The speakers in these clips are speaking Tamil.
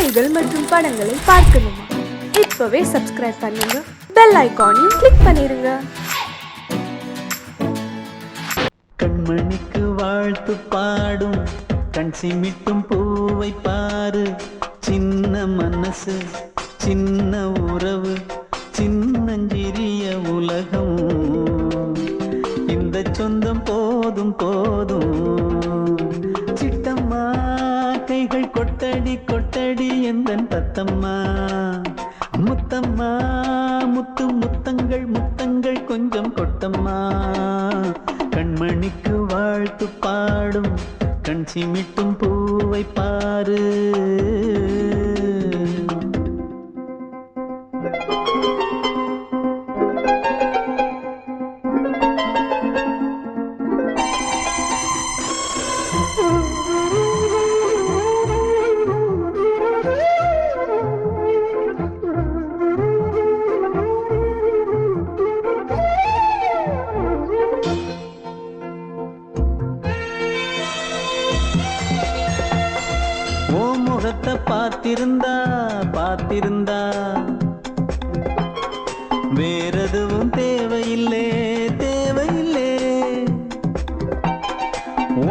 செய்திகள் மற்றும் படங்களை பார்க்கணுமா? இப்பவே சப்ஸ்கிரைப் பண்ணுங்க, பெல் ஐகானையும் கிளிக் பண்ணிருங்க. கண்மணிக்கு வாழ்த்து பாடும் கண் சிமிட்டும் பூவை பாரு. சின்ன மனசு சின்ன உறவு சின்னஞ்சிறிய உலகம். இந்த சொந்தம் போதும் போதும். சிட்டம்மா கைகள் கொட்டடி கொட்டடி எந்தன் தத்தம்மா. முத்தம்மா முத்து முத்தங்கள் முத்தங்கள் கொஞ்சம் கொட்டம்மா. கண்மணிக்கு வாழ்த்து பாடும் கண் சிமிட்டும் பூவை பாரு. முகத்தை பார்த்திருந்தா பார்த்திருந்தா வேறெதுவும் தேவையில்லை தேவையில்லை.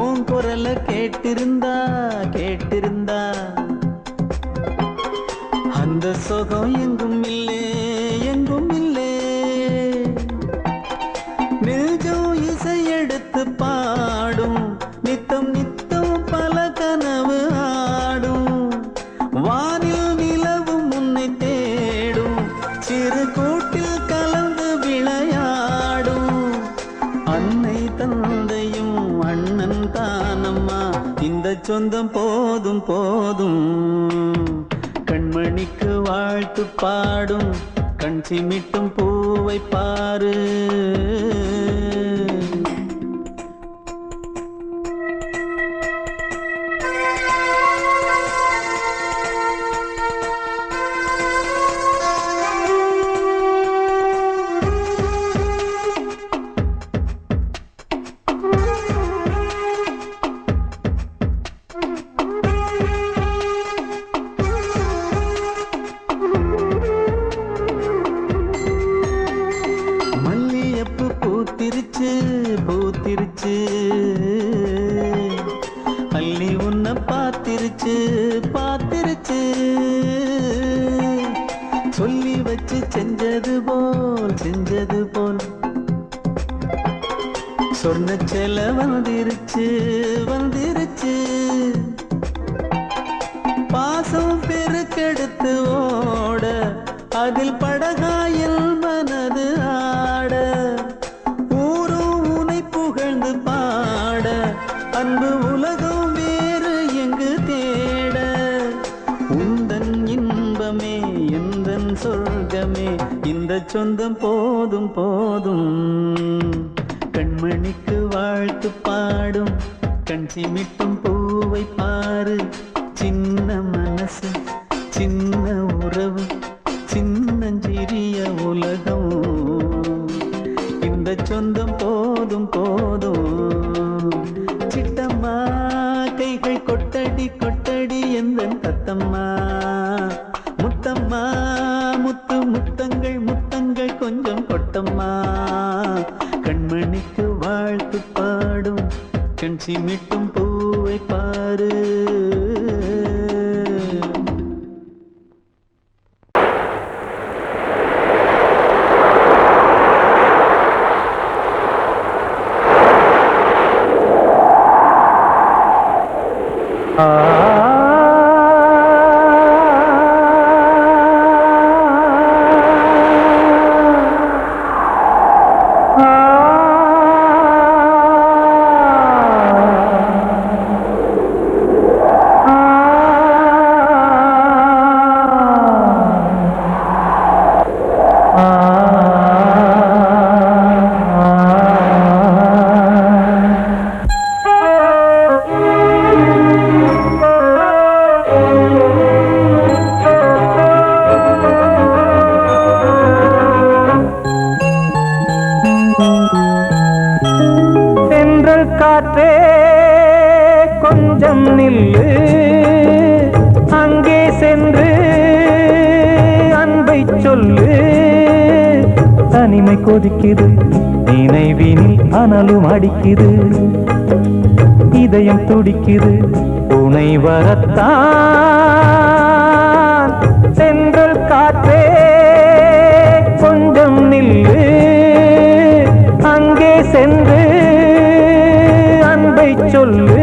உன் குரலை கேட்டிருந்தா கேட்டிருந்தா அந்த சுகம் எங்கும் இல்லை எங்கும் இல்லை. நெஞ்சம் இசை எடுத்து பாடும் நித்தம் நித்தம் பல கனவு ஆடும். வானில் நிலவும் உன்னை தேடும் சிறு கூட்டில் கலந்து விளையாடும். அன்னை தந்தையும் அண்ணன் தானம்மா. இந்த சொந்தம் போதும் போதும். கண்மணிக்கு வாழ்த்து பாடும் கண் சிமிட்டும் பூவை பாரு. பூத்திருச்சு பூத்திருச்சு அள்ளி உன்னை பார்த்திருச்சு பார்த்திருச்சு. சொல்லி வச்சு செஞ்சது போல் சொன்ன செல வந்துருச்சு வந்துருச்சு. பாசம் பெருக்கெடுத்து ஓட அதில் படகாயில் மனது ஆட. பாட அன்பு உலகம் வேறு எங்கு தேட. உந்தன் இன்பமே எந்தன் சொர்க்கமே இந்த சொந்தம் போதும் போதும். கண்மணிக்கு வாழ்த்து பாடும் கண் சிமிட்டும் பூவை பாரு. சின்ன மனசு சின்ன உறவு சின்னஞ்சிறிய உலகம். இந்த சொந்தம் போதும் போதும். சிட்டம்மா கைகள் கொட்டடி கொட்டடி எந்தன் தத்தம்மா. முத்தம்மா முத்து முத்தங்கள் முத்தங்கள் கொஞ்சம் கொட்டம்மா. கண்மணிக்கு வாழ்த்து பாடும் கண் சிமிட்டும் பூவை பாரு. காற்றே கொஞ்சம் நில்லு, அங்கே சென்று சொல்லு. தனிமை கொதிக்குது, நினைவினில் அனலும் அடிக்குது, இதயம் துடிக்குது, துணை வரத்தான். சென்றல் காற்றே கொஞ்சம் நில்லு, அங்கே சென்று அன்பை சொல்லு.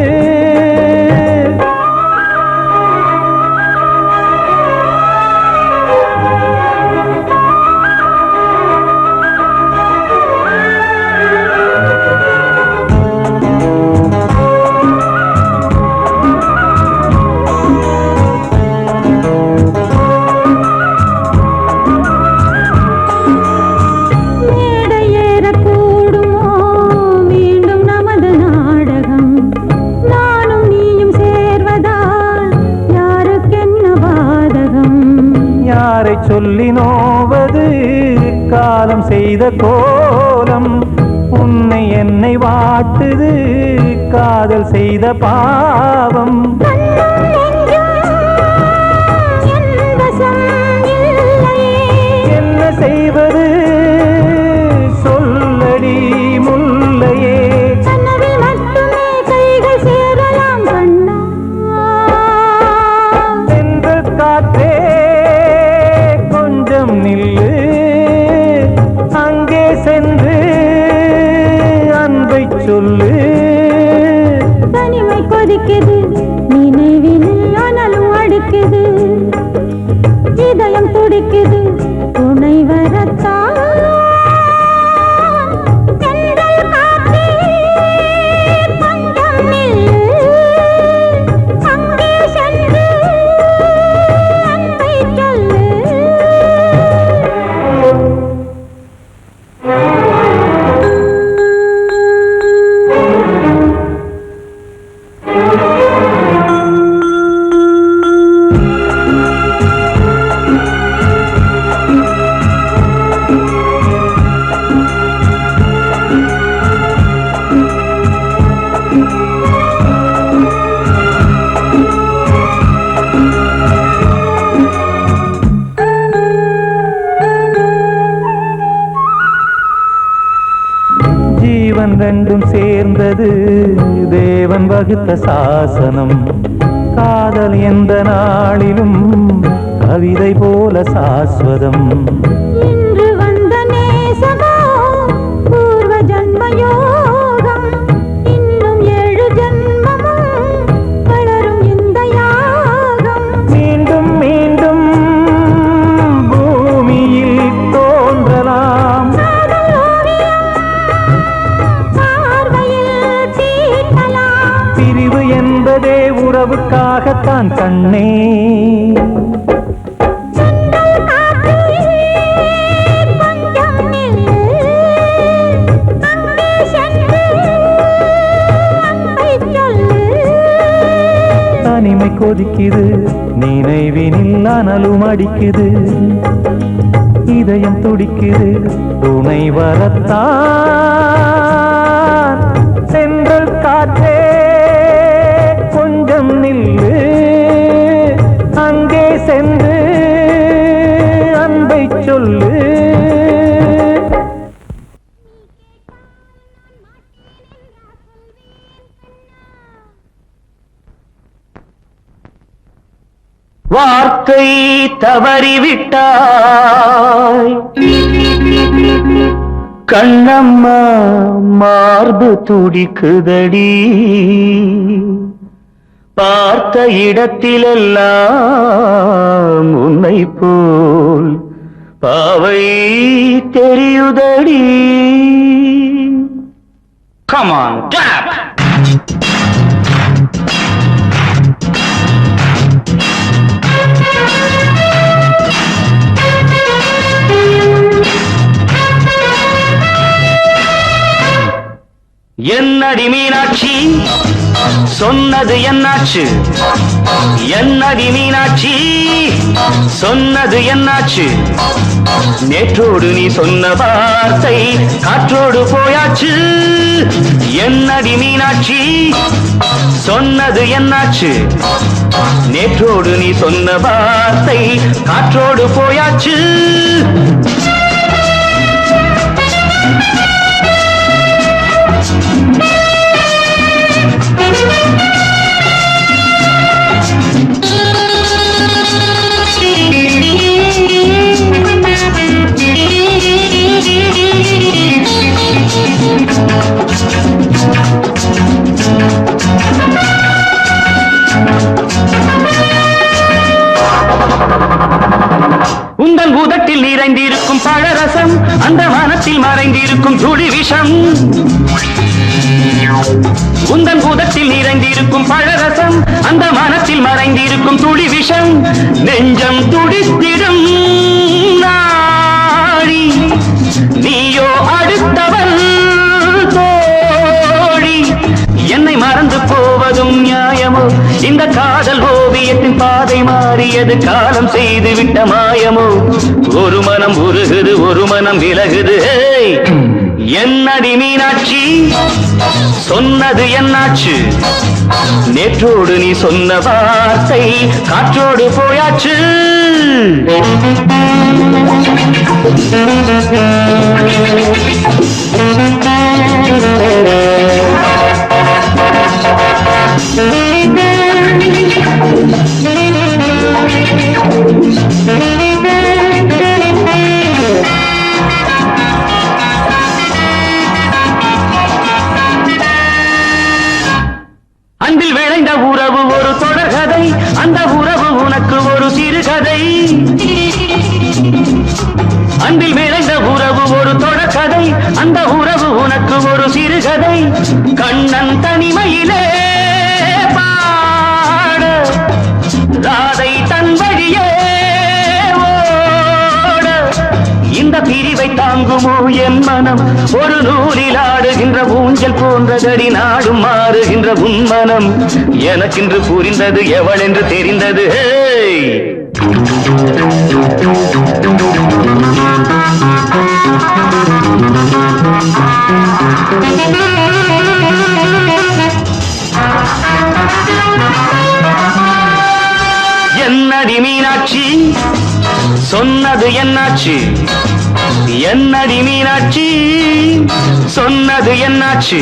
சொல்லி நோவது காலம் செய்த கோலம், உன்னை என்னை வாட்டுது காதல் செய்த பாவம். என்ன செய்வது சொல்லடி முல்லையே. சென்று காற்றே நில்லு, அங்கே சென்று அன்பை சொல்லு. தனிமை கொதிக்குது, நினைவினில் அனலும் அடிக்குது, இதயம் துடிக்குது, துணை வரத்தான். ஜீவன் ரெண்டும் சேர்ந்தது தேவன் வகுத்த சாசனம். காதல் எந்த நாளிலும் கவிதை போல சாஸ்வதம். இன்று வந்த நேசமோ பூர்வ ஜன்ம யோகம், இன்னும் 7 ஜன்மமும் வளரும் இந்த யாகம். மீண்டும் மீண்டும் பூமியில் தோன்றலாம், பிரிவு என்பதே உறவுக்காகத்தான் கண்ணே. தனிமை கொதிக்குது, நினைவினில் அனலும் அடிக்குது, இதயம் துடிக்குது, துணை வரத்தான். சென்றல் காற்றே கொஞ்சம் நில்லு, அங்கே சென்று அன்பை சொல்லு. வார்த்தை தவறிவிட்டாய் கண்ணம்மா, மார்பு துடிக்குதடி, பார்த்த இடத்திலெல்லாம் உன்னை போல் பாவை தெரியுதடி. Come on, clap! என்னடி மீனாட்சி சொன்னது என்னாச்சு? என்னடி மீனாட்சி சொன்னது என்னாச்சு? நேற்றோடு நீ சொன்ன வார்த்தை காற்றோடு போயாச்சு. என்னடி மீனாட்சி சொன்னது என்னாச்சு? நேற்றோடு நீ சொன்ன வார்த்தை காற்றோடு போயாச்சு. உந்தன் உதட்டில் நிறைந்திருக்கும் பழரசம், அந்த வானத்தில் மறைந்திருக்கும் துளி விஷம். உந்தன் உதட்டில் நிறைந்திருக்கும் பழரசம், அந்த வானத்தில் மறைந்திருக்கும் துளி விஷம். நெஞ்சம் துடித்திடும் நாடி, நீயோ அடுத்தவன் தோழி. என்னை மறந்து போவதும் நியாயமோ? இந்த காதல் ஓவியத்தின் பாதை மாறியது, காலம் செய்து விட்ட மாயமோ? ஒரு மனம் உருகுது, ஒரு மனம் விலகுது. என்னடி மீனாட்சி, சொன்னது என்னாச்சு? நேற்றோடு நீ சொன்ன வார்த்தை காற்றோடு போயாச்சு. அன்பில் விளைந்த உறவு ஒரு தொடர்கதை, அந்த உறவு உனக்கு ஒரு சிறுகதை. அன்பில் விளைந்த உறவு ஒரு தொடர்கதை, அந்த உறவு உனக்கு ஒரு சிறுகதை. கண்ணன் தனிமையிலே பாட, ராதை தன் வழியே ஓட. இந்த பிரிவை தாங்குமோ என் மனம்? ஒரு நூலில் ஆடுகின்ற ஊஞ்சல் போன்றதடி, நாடும் மாறுகின்ற உன்மனம். எனக்கென்று புரிந்தது எவள் என்று தெரிந்தது. என்னடி மீனாட்சி, சொன்னது என்னாச்சு? என்னடி மீனாட்சி, சொன்னது என்னாச்சு?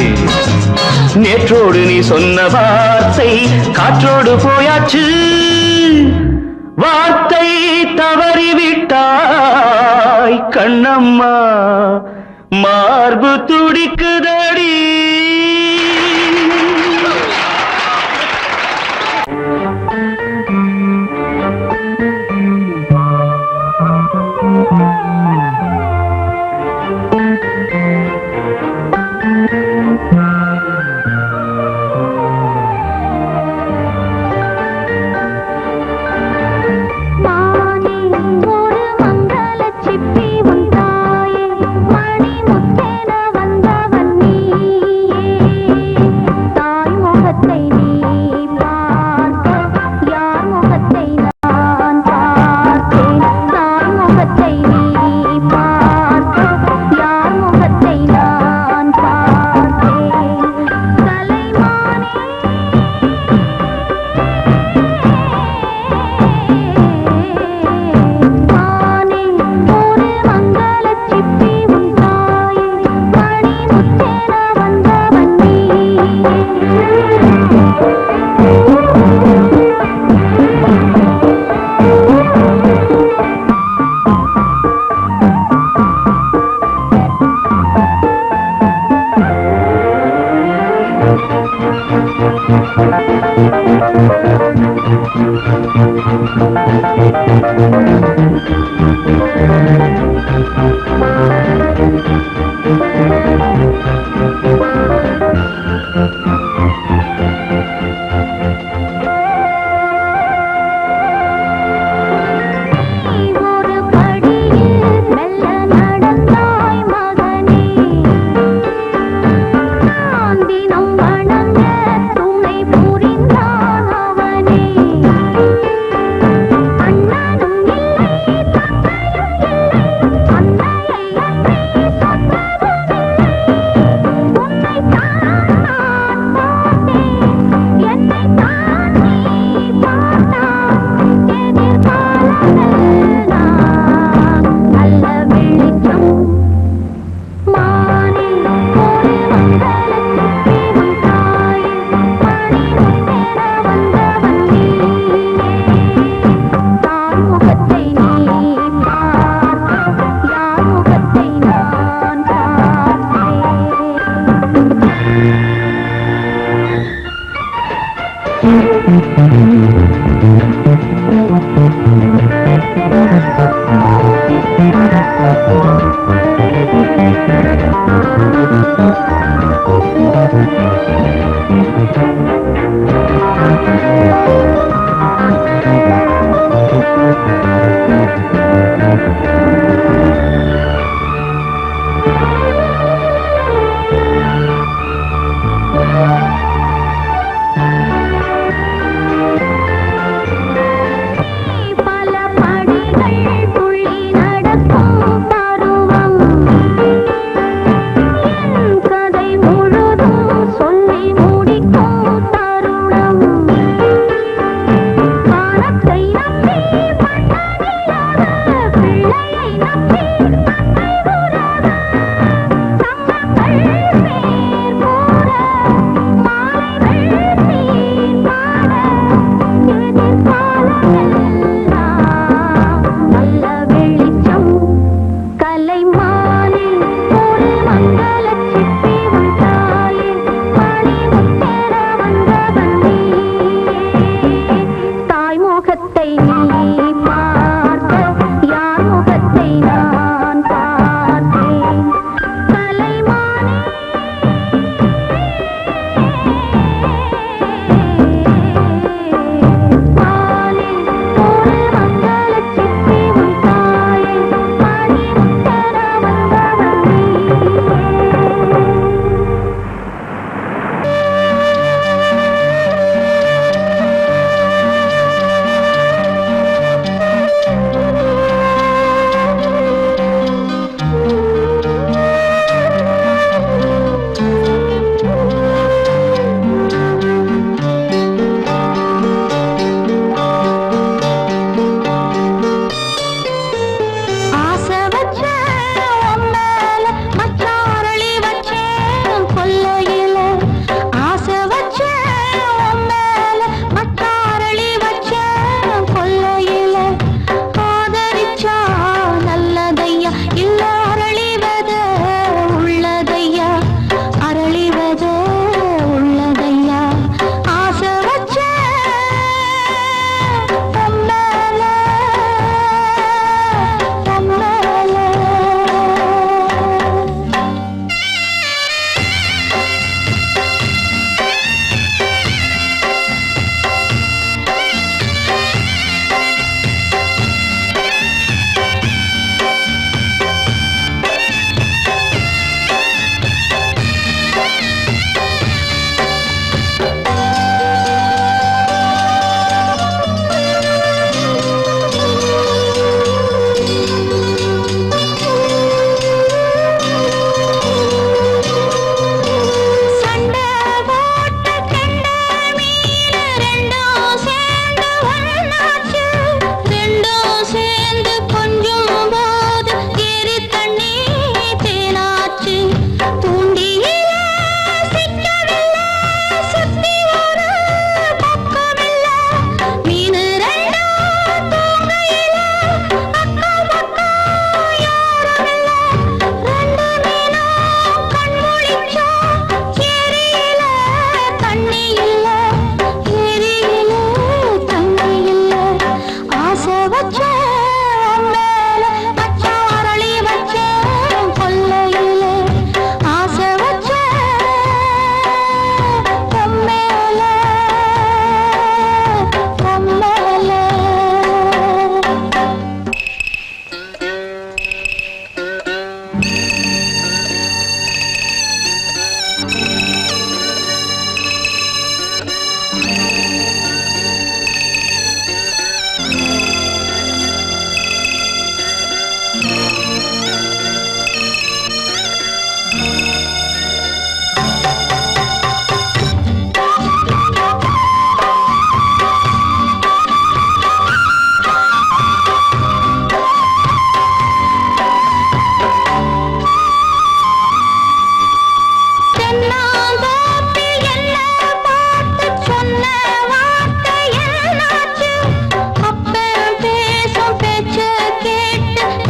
நேற்றோடு நீ சொன்ன வார்த்தை காற்றோடு போயாச்சு. வார்த்தை தவறிவிட்டாய் கண்ணம்மா, மார்பு துடிக்குதடி.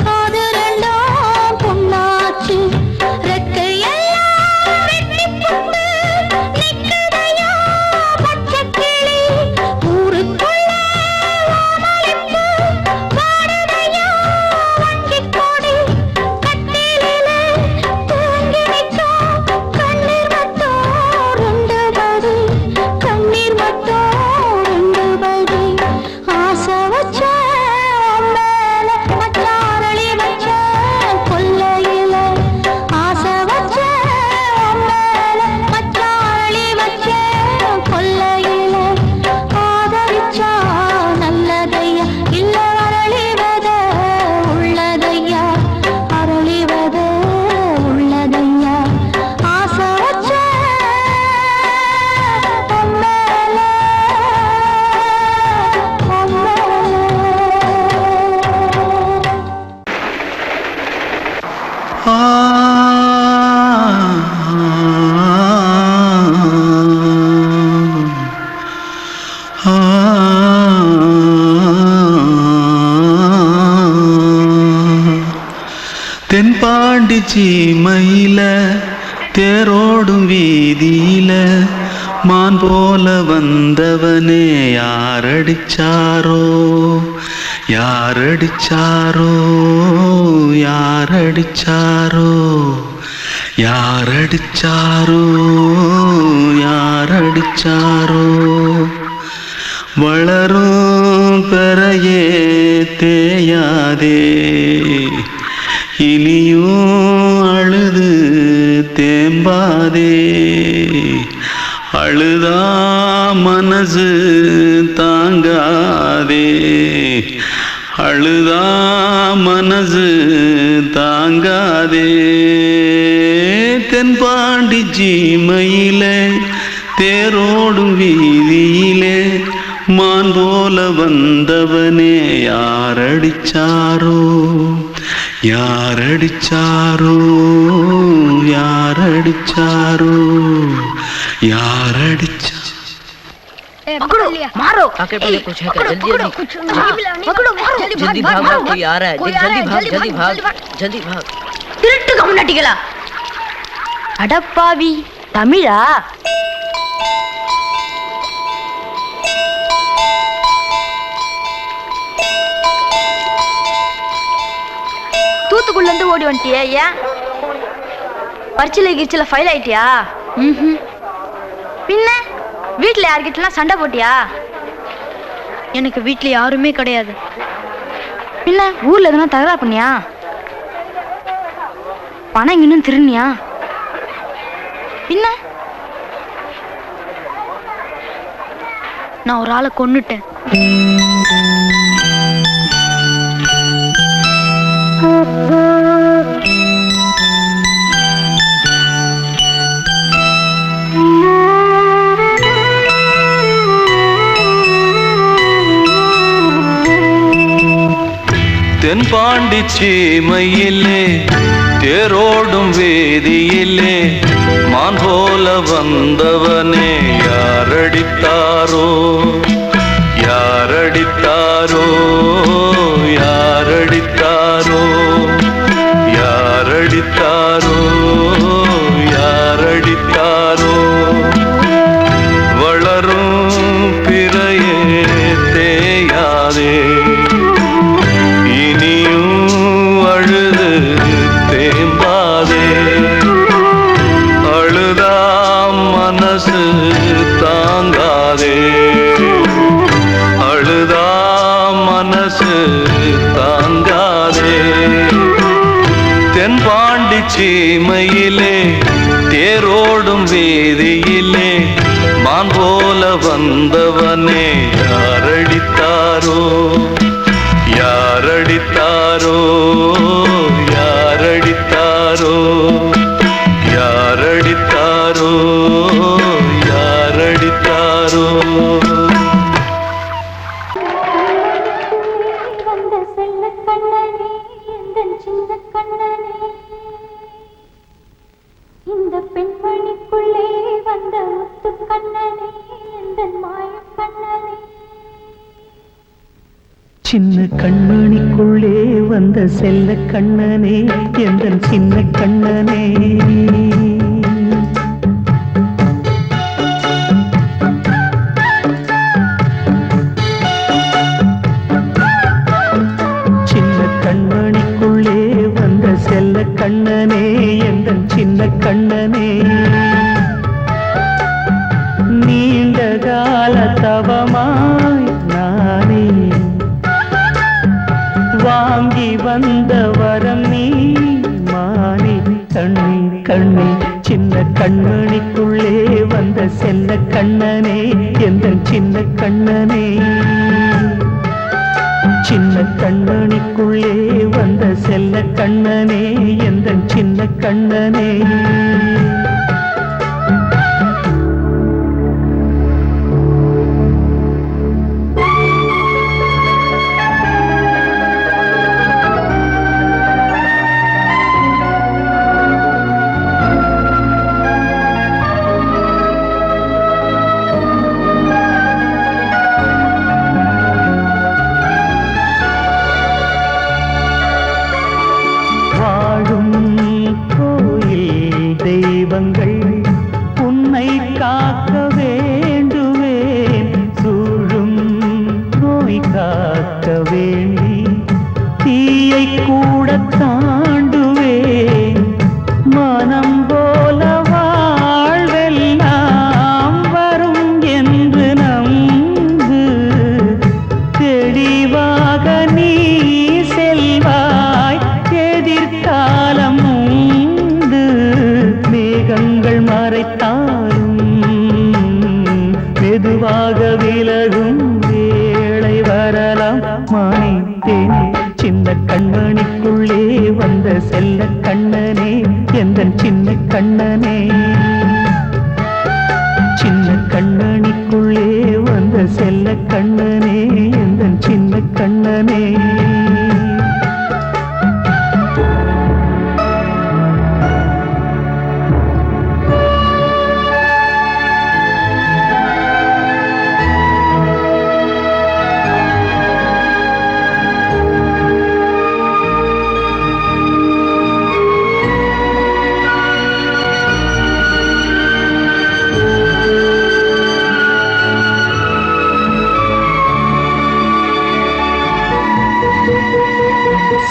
காதல் சீமையில தேரோடும் வீதியில மான் போல வந்தவனே யாரடிச்சாரோ யாரடிச்சாரோ யாரடிச்சாரோ யாரடிச்சாரோ யாரடிச்சாரோ வளரும் பெறையே தேயாதே இனியும் அழுது தேம்பாதே அழுதா மனசு தாங்காதே அழுதா மனசு தாங்காதே தென்பாண்டி சீமையிலே தேரோடும் வீதியிலே மான் போல வந்தவனே யாரடிச்சாரோ யாரடிச்சாரோ யாரடிச்சாரோ யாரடிச்சா पकड़ो मारो आके पहले कुछ है क्या जल्दी जल्दी पकड़ो मारो जल्दी भाग भाग कोई आ रहा है जल्दी भाग जल्दी भाग திருட்டு கம்முனாட்டிகளா அடப்பாவி தமிழா தூத்துக்குள்ள இருந்து ஓடி வந்துட்டியா ஏன் பரிச்சையில கிரிச்சில ஃபைல் ஆயிட்டியா பின்ன வீட்டுல யார்கிட்டலாம் சண்டை போட்டியா எனக்கு வீட்டுல யாருமே கிடையாது பின்ன ஊர்ல எதுனா தகராறு பண்ணியா பணம் இன்னும் திருநியா பின்ன நான் ஒரு ஆளை கொன்னுட்டேன் தென்பாண்டி சீமையிலே தேரோடும் வேதியிலே மான் போல வந்தவனே யாரடித்தாரோ யாரடித்தாரோ யாரடித்தாரோ யாரடித்தாரோ யாரடித்தாரோ வளரும் பிறையே தேயாதே அழுது தேம்பாதே அழுதா மனசு தாங்காதே அழுதா மனசு தாங்காதே தென்பாண்டி சீமையிலே தேரோடும் வேதியிலே மான் போல வந்தவனே யாரடித்தாரோ யாரடித்தாரோ யாரடித்தாரோ யாரடித்தாரோ யாரடித்தாரோ வந்த செல்ல கண்ணனே எந்தன் சின்ன கண்ணனே இந்த பெண்மணிக்குள்ளே வந்த முத்து கண்ணனே எந்தன் மாய கண்ணனே சின்ன கண்மணிக்குள்ளே வந்த செல்ல கண்ணனே எந்தன் சின்ன கண்ணனே சின்ன கண்மணிக்குள்ளே வந்த செல்ல கண்ணனே எந்தன் சின்ன கண்ணனே நீண்ட கால தவமாய் நானே வாங்கி வந்த வரம் நீ மானே கண்ணே கண்ணே சின்ன கண்மணிக்குள்ளே வந்த செல்ல கண்ணனே எந்தன் சின்ன கண்ணனே சின்ன கண்மணிக்குள்ளே வந்த செல்ல கண்ணனே எந்தன் சின்ன கண்ணனே தீயை கூட தாண்டுவேன் மனம் போல வாழ்வெல்லாம் வரும் என்று நம்பு தெளிவாக நீ செல்வாய் எதிர்காலம் உண்டு மேகங்கள் மறைத்தாலும் மெதுவாக விலகும் வேளை வரலாம் மானித்தேனே சின்ன கண்மணிக்குள்ளே வந்த செல்ல கண்ணனே எந்தன் சின்ன கண்ணனே சின்ன கண்ணனிக்குள்ளே வந்த செல்ல கண்ணனே எந்தன் சின்ன கண்ணனே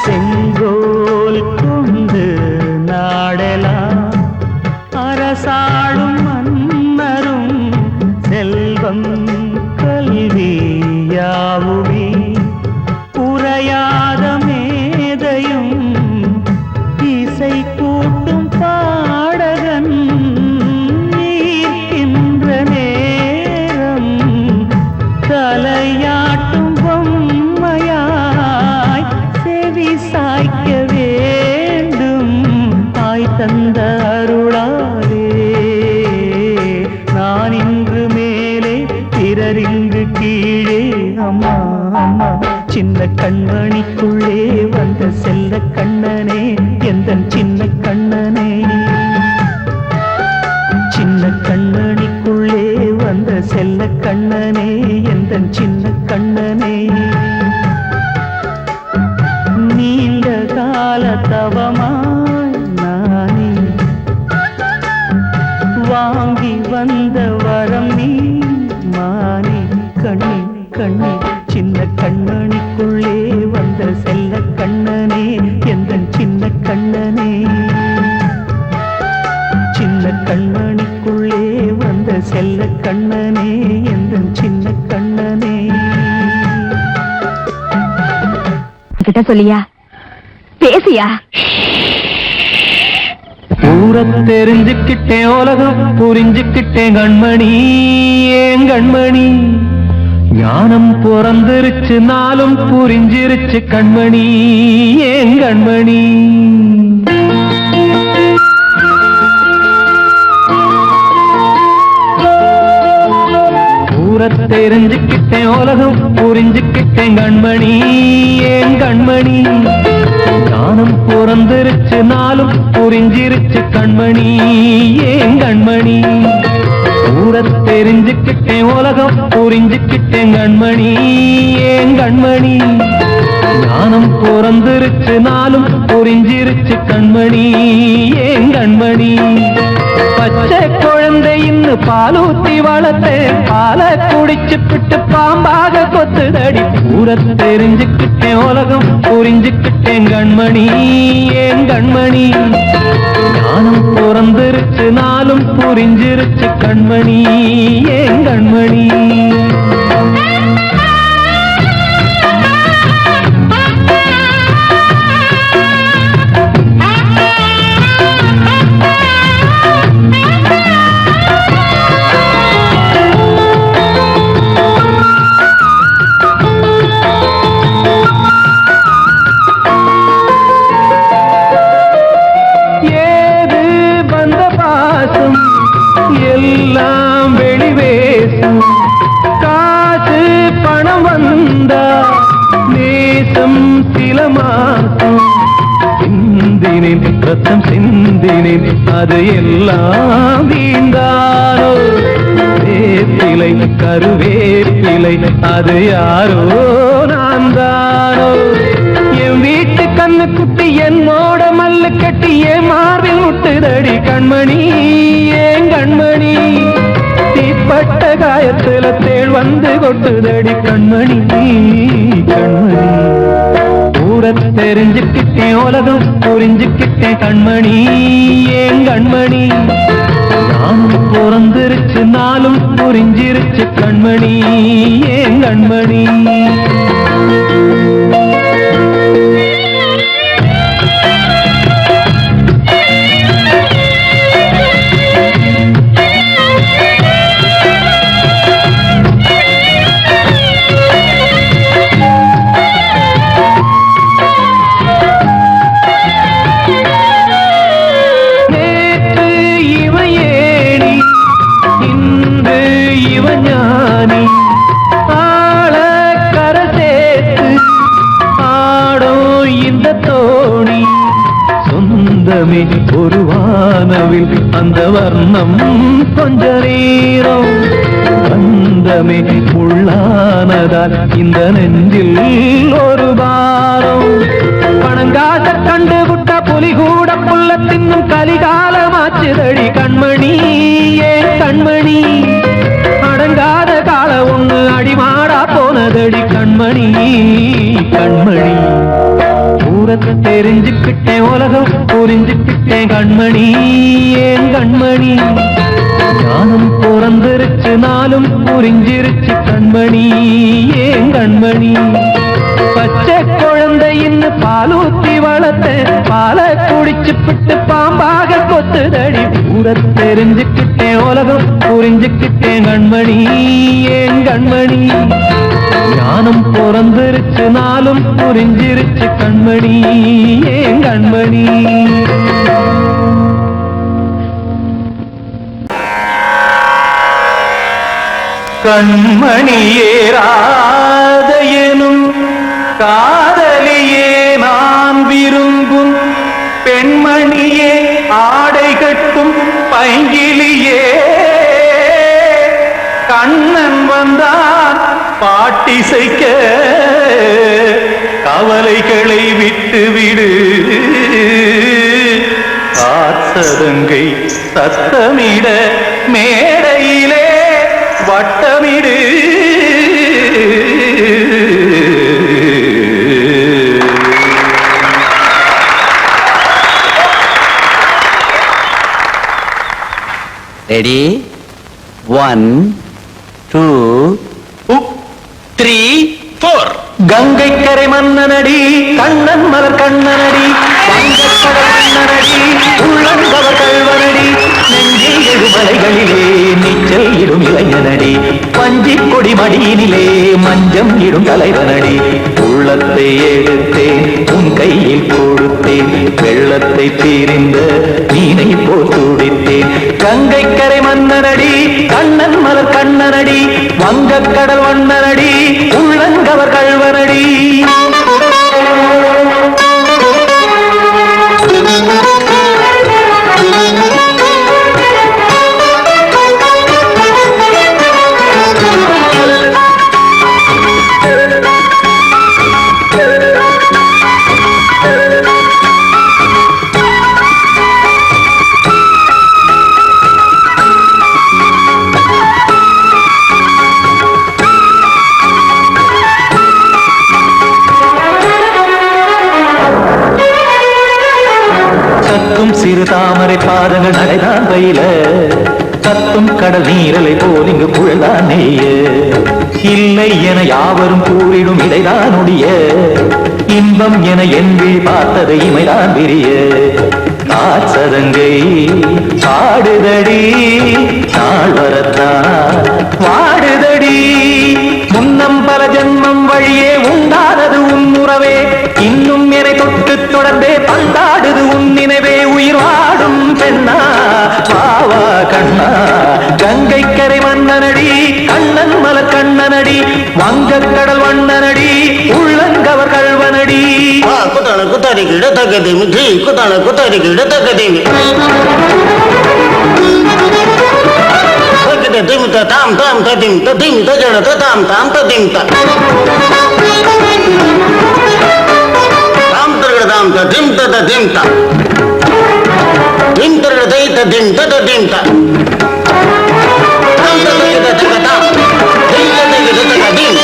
செங்கோல் கொண்டு நாடலாம் அரசாளும் மன்னரும் செல்வம் கல்வியாவுமே உரையாத மேதையும் இசை கூட்டும் பாடகன் ஈர்க்கின்ற நேரம் தலையாட்டும் பொம்மையாய் செவி சாய்க்க வேண்டும் தாய் தந்த அருளாலே நான் இன்று மேலே பிறரிங்கு கீழே அம்மா அம்மா சின்ன கண்மணிக்குள்ளே வந்த செல்ல கண்ணனே எந்தன் சின்ன கண்ணனே சின்ன கண்ணனிக்குள்ளே வந்த செல்ல கண்ணனே எந்தன் சின்ன கண்ணனே நீண்ட கால தவமாய் நானே வாங்கி வந்த வரம் நீ மானே கண்ணே கண்ணே சின்ன கண்ணனிக்குள்ளே வந்த செல்ல கண்ணனே எந்தன் சின்ன கண்ணனே சின்ன கண்ணனிக்குள்ளே வந்த செல்ல கண்ணனே எந்தன் சின்ன கண்ணனே கிட்ட சொல்லியா பேசியா ஊரை தெரிஞ்சுக்கிட்டேன் உலகம் புரிஞ்சுக்கிட்டேன் கண்மணி ஏன் கண்மணி ஞானம் பிறந்திருச்சு நாளும் புரிஞ்சிருச்சு கண்மணி ஏன் கண்மணி ஊரை தெரிஞ்சுக்கிட்டேன் உலகம் புரிஞ்சுக்கிட்டேன் கண்மணி ஏன் கண்மணி ஞானம் பிறந்திருச்சு நாளும் புரிஞ்சிருச்சு கண்மணி ஏன் கண்மணி ஊரை தெரிஞ்சுக்கிட்டேன் உலகம் புரிஞ்சுக்கிட்டேன் கண்மணி ஏன் கண்மணி ஞானம் பிறந்திருச்சு நாளும் புரிஞ்சிருச்சு கண்மணி ஏன் கண்மணி பச்சை குழந்தை இன்னும் பாலூத்தி வளர்த்தேன் பாலை குடிச்சு பிட்டு பாம்பாக கொத்துதடி ஊரை தெரிஞ்சுக்கிட்டேன் உலகம் புரிஞ்சுக்கிட்டேன் கண்மணி ஏன் கண்மணி ஞானம் பிறந்திருச்சு நாளும் புரிஞ்சிருச்சு கண்மணி ஏன் கண்மணி எல்லாம் வெளிவேசும் காசு பணம் வந்தா நேசம் சில மாசம் சிந்தினேன் ரத்தம் சிந்தினேன் அது எல்லாம் வீந்தாரோ வேப்பிலை கருவேப்பிலை அது யாரோ நான் தானோ என் வீட்டு கண்ணு குட்டி என்னோட மல்லு கட்டி என் மார்பில் முட்டுதடி கண்மணி ஏன் கண்மணி தீப்பட்ட காயத்துல தேள் வந்து கொட்டுதடி கண்மணி கண்மணி ஊரை தெரிஞ்சுக்கிட்டேன் உலகம் புரிஞ்சுக்கிட்டேன் கண்மணி ஏன் கண்மணி நான் பிறந்திருச்சு நாளும் புரிஞ்சிருச்சு கண்மணி ஏன் கண்மணி ஒரு வானவில் அந்த வர்ணம் கொஞ்ச நேரம் பந்தமே உள்ளானதால் இந்த நெஞ்சில் ஒரு பாரம் பணங்காச கண்டு விட்ட புலி கூட புல்ல தின்னும் கலிகாலமாச்சுதடி கண்மணி ஏன் கண்மணி அடங்காத கால ஒண்ணு அடிமாடா போனதடி கண்மணி கண்மணி தூரத்தை தெரிஞ்சுக்கிட்டேன் உலகம் புரிஞ்சுக்கிட்டேன் கண்மணி ஏன் கண்மணி ஞானம் பிறந்திருச்சு நாளும் புரிஞ்சிருச்சு கண்மணி ஏன் கண்மணி பச்சை குழந்தையின்னு பாலூத்தி வளர்த்த பாலை குடிச்சு பிட்டு பாம்பாக கொத்துதடி தூரத்தை தெரிஞ்சுக்கிட்டேன் உலகம் புரிஞ்சுக்கிட்டேன் கண்மணி ஏன் கண்மணி ஞானம் பிறந்திருச்சு நாளும் புரிஞ்சிருச்சு கண்மணி ஏன் கண்மணி கண்மணியே ராதையனும் காதலியே நான் விரும்பும் பெண்மணியே ஆடை கட்டும் பைங்கிலியே கண்ணன் வந்தான் பாட்டிசைக்க கவலைகளை விட்டுவிடு ஆசதங்கை சத்தமிட மேடையிலே வட்டமிடு ரெடி 1 2 3 4 கங்கை கரை மன்னனடி கண்ணன் மலர் கண்ணனடி வங்கக்கடல் மன்னனடி உள்ளங்கவர் கல்வனடி நெஞ்சில் எழுமலைகளிலே நீச்சல் இடும் இளைஞனடி பஞ்சி கொடி மடியினிலே மஞ்சம் இடும் தலைவனடி உள்ளத்தை எடுத்தேன் உன் கையில் கொடுத்தேன் வெள்ளத்தை தீரிந்த மீனை போல் துடித்தேன் கங்கை கரை மன்னனடி கண்ணன் மலர் கண்ணனடி வங்கக்கடல் வண்ணனடி உள்ளங்கவர் கல்வனடி சிறு தாமரை பாதங்கள் நடைதான் பயில கத்தும் கடல் நீரலை போல் இங்கு புழல்தான் நெய்ய இல்லை என யாவரும் கூறிடும் இடைதான் உடைய இன்பம் என என்பி பார்த்தது இமைதான் விரிய காசதங்கை பாடுதடி நாள் வரத்தான் வாடுதடி முன்னம் பல ஜென்மம் வழியே உண்டானது உன் உறவே இன்னும் என்னை தொட்டு தொடர்ந்தே பந்தாடுது உன் நினைவே உயிர் வாடும் பெண்ணா பாவா கண்ணா கங்கை கரை மன்னனடி கண்ணன் மலர் கண்ணனடி வங்கக்கடல் வண்ணனடி உள்ளங்கவர் கல்வனடி குத்தான குத்தாரி கிட தக்கதேமி ஜி குத்தான குத்தாரி கிட தக்கதேமி திம் தாம் தாம் ததிம் ததிம் தஜட தாம் தாம் ததிம் தாம் தரகதாம் ததிம் ததிம் த திம் தரகதை ததிம் ததிம் த தாம் தரகத தகதாம் திம் தரகத தகதிம்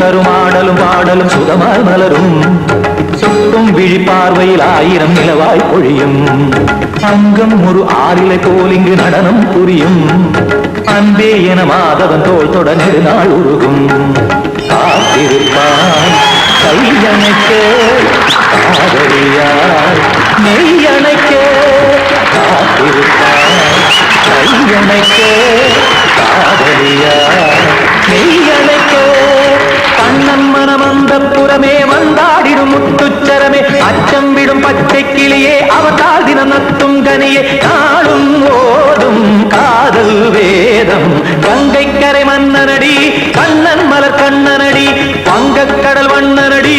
தரும் ஆடலும் பாடலும் சுகமாய் மலரும் சுட்டும் விழி பார்வையில் 1000 நிலவாய் பொழியும் அங்கம் ஒரு ஆறிலை போல் இங்கு நடனம் புரியும் அன்பே என மாதவன் தோள் தொட நெடுநாள் உருகும் காத்திருப்பான் கையணைக்க காதலியார் நெய்யணைக்க காத்திருப்பான் கையணைக்க காதலியார் நெய்யணைக்க கண்ணன் மனம் அந்த புறமே வந்தாடிடும் முத்துச்சரமே அச்சம் விடும் பச்சை கிளியே அவதால் தினம் நத்தும் கனியே நாளும் ஓடும் காதல் வேதம் கங்கை கரை மன்னனடி கண்ணன் மலர் கண்ணனடி வங்கக் கடல் வண்ணனடி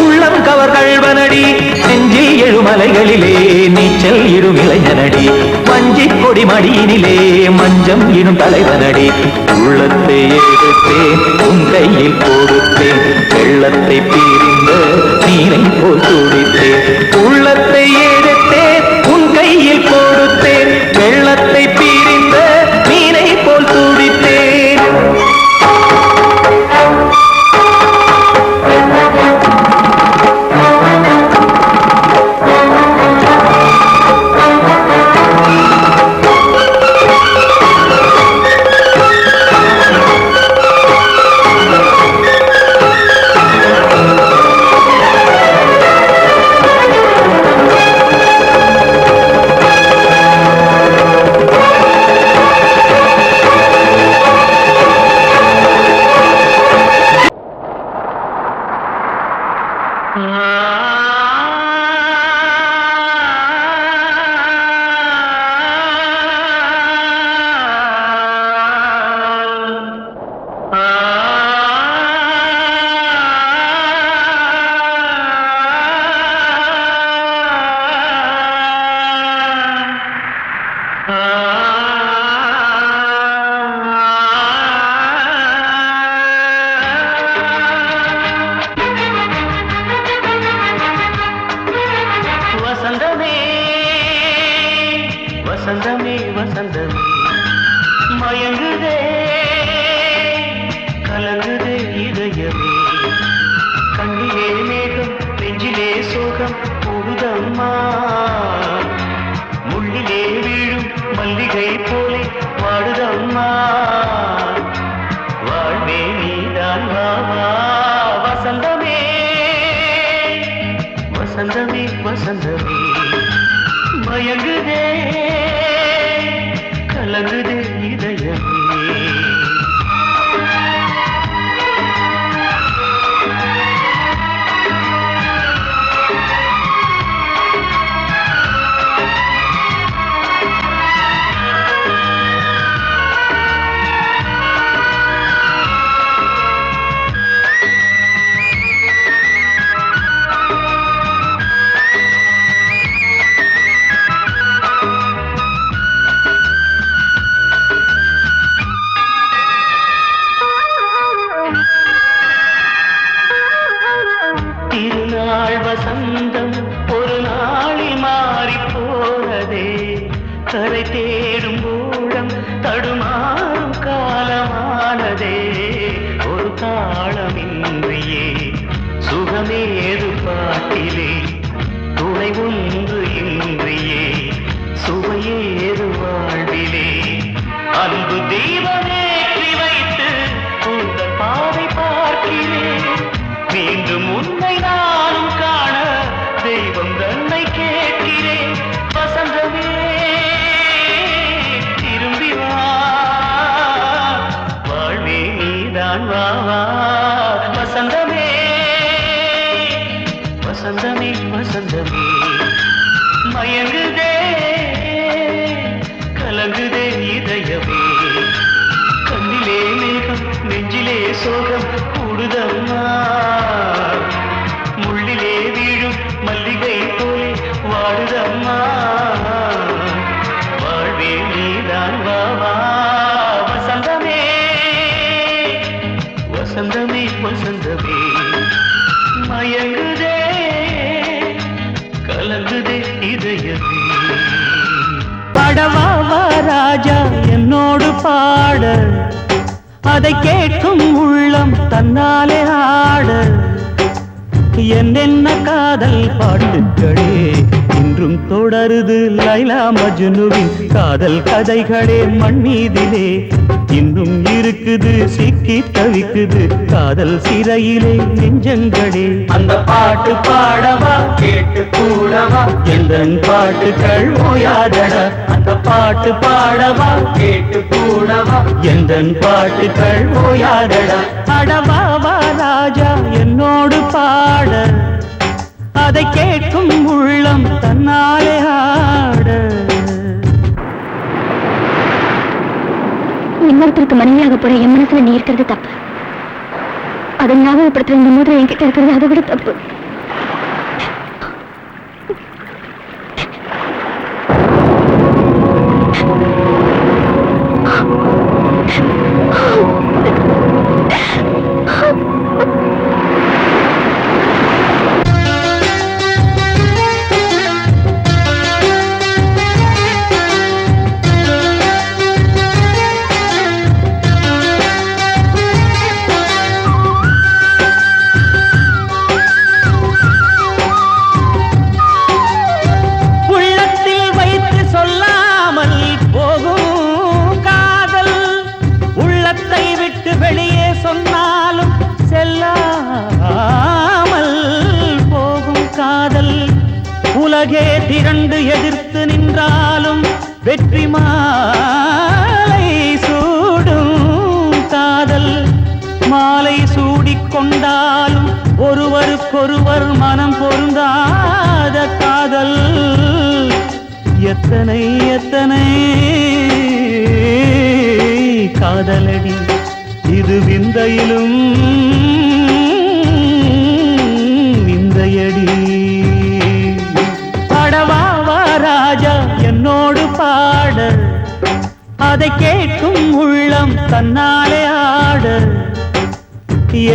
உள்ளம் கவர் கழ்வனடி நெஞ்சில் எழுமலைகளிலே நீச்சல் இடும் இளைஞனடி வஞ்சி கொடி மடியினிலே மஞ்சம் இடும் தலைவனடி உள்ளத்தை எடுத்தேன் உன் கையில் கொடுத்தேன் வெள்ளத்தை பிரிந்த நீரை போல் துடித்தேன் உள்ளத்தை எடுத்தேன் உன் கையில் கொடுத்தேன் வெள்ளத்தை பிரிந்த நீரை போல் துடித்தேன் வசந்தமே வசந்தமே மயங்குதே கலங்குதே இதயமே கண்ணிலே மேகம் நெஞ்சிலே சோகம் போகுதம்மா முள்ளிலே வீழும் மல்லிகை போலே வாடுதம்மா வாழ்வே நீதான் வாவா வசந்தமே வசந்தமே வசந்தமே மயங்குதே கலங்குதே இதயமே திருநாள் வசந்தம் ஒரு நாளில் மாறி போனதே கரை தேடும் ஊழம் தடுமாறும் காலமானதே ஒரு தாளமின்றியே சுகமேது பாட்டிலே துணை ஒன்று இன்றியே சுவையேது வாழ்விலே அன்பு தீபமேற்றி வைத்து உங்கள் பாதை பார்க்கிறேன் மீண்டும் உன்னை நானும் காண தெய்வம் தன்னை கேட்கிறேன் வசந்தமே திரும்பி வா வாழ்வே நீதான் வா வா வசந்தமே வசந்தமே வசந்தமே மயங்குதே கலங்குதே இதயமே கண்ணிலே மேகம் நெஞ்சிலே சோகம் கூடுதம்மா முள்ளிலே வீழும் மல்லிகை போலே வாடுதம்மா வாழ்வே நீதான் வா வா வசந்தமே வசந்தமே வசந்தமே மயங்குதே கலங்குதே இதயமே பாடவா ராஜா என்னோடு பாட அதை கேட்கும் உள்ளம் தன்னாலே ஆட என்னென்ன காதல் பாட்டுக்களே இன்றும் தொடருது லைலா மஜ்னுவின் காதல் கதைகளே மண் மீதிலே இன்னும் இருக்குது சிக்கி தவிக்குது காதல் சிறையிலே நெஞ்சங்களே அந்த பாட்டு பாடவா கேட்டு கூடவா எந்தன் பாட்டுகள் ஓயாதடா அந்த பாட்டு பாடவா கேட்டு கூடவா எந்தன் பாட்டுகள் ஓயாதடா அடவாவா ராஜா என்னோடு பாட அதை கேட்கும் உள்ளம் தன்னாலே ஆட இன்னொருத்தருக்கு மனைவியாக போற என் மனசுல நீ இருக்கிறது தப்பு. அதை ஞாபகப்படுத்துற இந்த மோதிரம் என்கிட்ட இருக்கிறது அதை விட தப்பு. உலகே திரண்டு எதிர்த்து நின்றாலும் வெற்றி மாலை சூடும் காதல் மாலை சூடிக்கொண்டாலும் ஒருவருக்கொருவர் மனம் பொருந்தாத காதல் எத்தனை எத்தனை காதலடி இது விந்தையிலும் விந்தையடி ராஜா என்னோடு பாட அதை கேட்கும் உள்ளம் தன்னாலே ஆட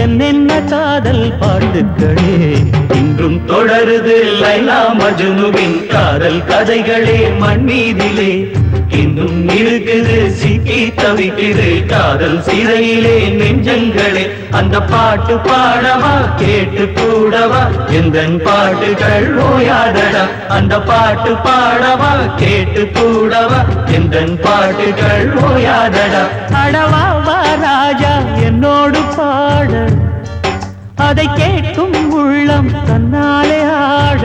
என்னென்ன காதல் பாட்டுக்களே இன்றும் தொடருது லைலா மஜ்னுவின் காதல் கதைகளே மண் மீதிலே இன்னும் இருக்குது சிக்கி தவிக்குது காதல் சிறையிலே நெஞ்சங்களே அந்த பாட்டு பாடவா கேட்டு கூடவா எந்தன் பாட்டுகள் ஓயாதடா அந்த பாட்டு பாடவா கேட்டு கூடவா எந்தன் பாட்டுகள் ஓயாதடா அடவாவா ராஜா என்னோடு பாட அதை கேட்கும் உள்ளம் தன்னாலே ஆட